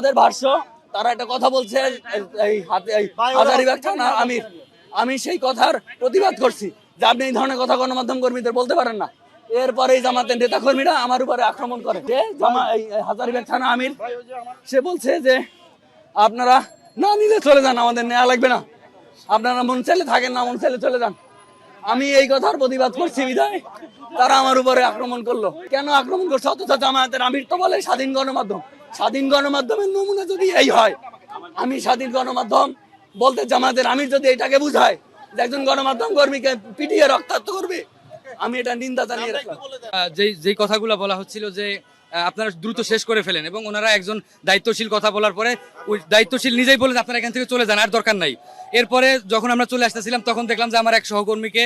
তাদের ভাষ্য, তারা একটা কথা বলছে এই হাজারীবাগ থানা আমি সেই কথার প্রতিবাদ করছি যে আপনি এই ধরনের কথা গণমাধ্যম কর্মীদের বলতে পারেন না। এরপরে জামাতের নেতা কর্মীরা আমার উপরে আক্রমণ করে। হাজারীবাগ থানা আমির সে বলছে যে আপনারা না নিলে চলে যান, আমাদের নেওয়া লাগবে না, আপনারা মন চাইলে থাকেন, না মন চাইলে চলে যান। আমি এই কথার প্রতিবাদ করছি বিধায় তারা আমার উপরে আক্রমণ করলো। কেন আক্রমণ করছে? অথচ জামায়াতের আমির তো বলে স্বাধীন গণমাধ্যম। স্বাধীন গণমাধ্যমের নমুনা যদি এই হয়, আমি স্বাধীন গণমাধ্যম বলতে জামায়াতের আমির যদি এটাকে বুঝায় যে একজন গণমাধ্যম কর্মীকে পিটিয়ে রক্তাক্ত করবে, আমি এটা নিন্দা জানিয়ে রাখলাম। যেই কথাগুলো বলা হচ্ছিল যে আপনারা দ্রুত শেষ করে ফেলেন, এবং ওনারা একজন দায়িত্বশীল কথা বলার পরে ওই দায়িত্বশীল নিজেই বলে আপনারা এখান থেকে চলে যান, আর দরকার নাই। এরপরে যখন আমরা চলে আসতেছিলাম তখন দেখলাম যে আমার এক সহকর্মীকে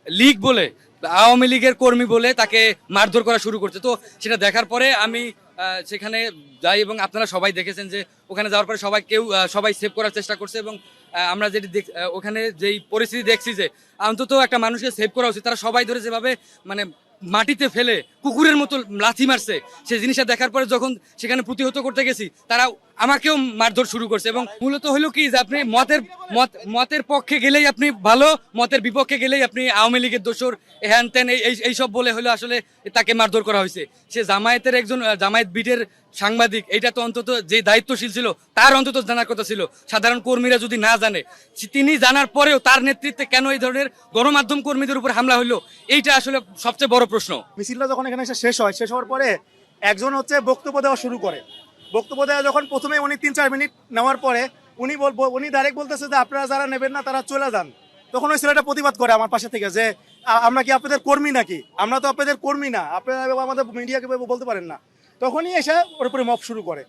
লীগ বলে, আওয়ামী লীগের কর্মী বলে তাকে মারধর করা শুরু করছে। তো সেটা দেখার পরে আমি সেখানে যাই, এবং আপনারা সবাই দেখেছেন যে ওখানে যাওয়ার পরে সবাই সেভ করার চেষ্টা করছে, এবং আমরা যেটি ওখানে যেই পরিস্থিতি দেখছি যে অন্তত একটা মানুষকে সেভ করা উচিত। তারা সবাই ধরে যেভাবে মানে মাটিতে ফেলে কুকুরের মতো লাথি মারছে, সেই জিনিসটা দেখার পরে যখন সেখানে প্রতিহত করতে গেছি তারা আমাকেও মারধর শুরু করছে। এবং মূলত হলো কি যে আপনি মতের পক্ষে গেলেই আপনি ভালো, মতের বিপক্ষে গেলেই আপনি আওয়ামী লীগের দোসর, হ্যান ত্যান এইসব বলে হলো আসলে তাকে মারধর করা হয়েছে। সে জামায়াতের একজন জামায়াত বিটের সাংবাদিক, এটা তো অন্তত যে দায়িত্বশীল ছিল তার অন্তত জানার কথা ছিল। সাধারণ কর্মীরা যদি না জানে, তিনি জানার পরেও তার নেতৃত্বে কেন এই ধরনের গণমাধ্যম কর্মীদের উপর হামলা হলো, এইটা আসলে সবচেয়ে বড় প্রশ্ন। মিছিলটা যখন এখানে এসে শেষ হওয়ার পরে একজন বক্তব্য দেওয়া শুরু করে। বক্তব্য দেওয়া যখন প্রথমে উনি 3-4 মিনিট নেওয়ার পরে উনি ডাইরেক্ট বলতেছে যে আপনারা যারা নেবেন না তারা চলে যান। তখন ওই ছেলেটা প্রতিবাদ করে আমার পাশে থেকে যে আমরা কি আপনাদের কর্মী নাকি? আমরা তো আপনাদের কর্মী না, আপনারা আমাদের মিডিয়াকে বলতে পারেন না। তখনই এসে ওর উপরে মব শুরু করে।